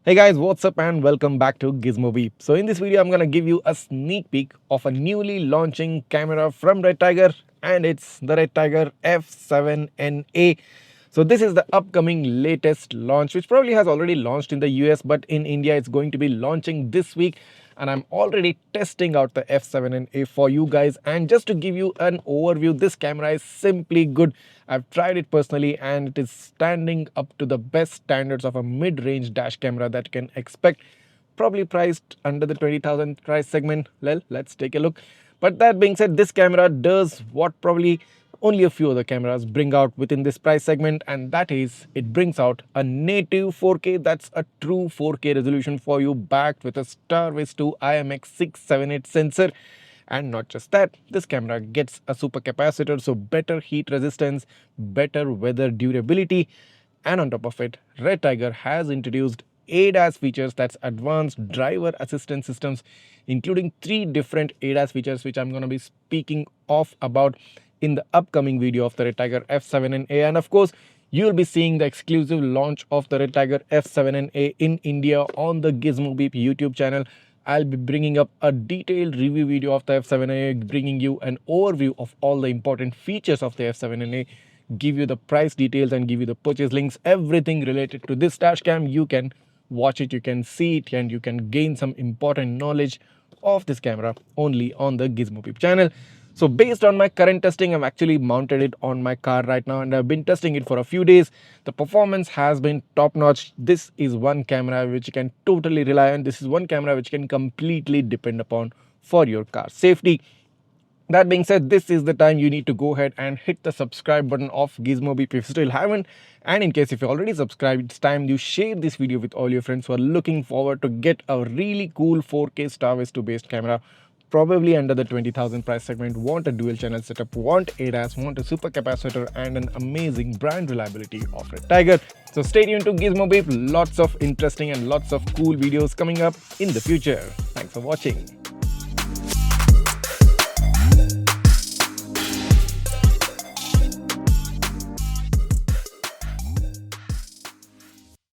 Hey guys, what's up and welcome back to Gizmobeep. So in this video, I'm gonna give you a sneak peek of a newly launching camera from Redtiger, and it's the Redtiger F7NA. So this is the upcoming latest launch, which probably has already launched in the US, but in India it's going to be launching this week. And I'm already testing out the F7NA for you guys. And just to give you an overview, this camera is simply good. I've tried it personally and it is standing up to the best standards of a mid-range dash camera that you can expect, probably priced under the 20,000 price segment. Well, let's take a look. But that being said, this camera does what probably only a few other cameras bring out within this price segment, and that is it brings out a native 4K. That's a true 4K resolution for you, backed with a Starvis-2 IMX678 sensor. And not just that, this camera gets a supercapacitor, so better heat resistance, better weather durability, and on top of it, Redtiger has introduced ADAS features, that's advanced driver assistance systems, including 3 different ADAS features which I'm going to be speaking of about in the upcoming video of the Redtiger F7NA. And of course, you'll be seeing the exclusive launch of the Redtiger F7NA in India on the Gizmobeep YouTube channel. I'll be bringing up a detailed review video of the F7NA, bringing you an overview of all the important features of the F7NA, give you the price details and give you the purchase links, everything related to this dashcam. You can watch it, you can see it, and you can gain some important knowledge of this camera only on the Gizmobeep channel. So based on my current testing, I've actually mounted it on my car right now and I've been testing it for a few days. The performance has been top notch. This is one camera which you can totally rely on. This is one camera which you can completely depend upon for your car safety. That being said, this is the time you need to go ahead and hit the subscribe button of Gizmobeep if you still haven't. And in case if you already subscribed, it's time you share this video with all your friends who are looking forward to get a really cool 4K Starvis-2 based camera, probably under the 20,000 price segment, want a dual channel setup, want ADAS, want a supercapacitor, and an amazing brand reliability of Redtiger. So stay tuned to Gizmobeep, lots of interesting and lots of cool videos coming up in the future. Thanks for watching.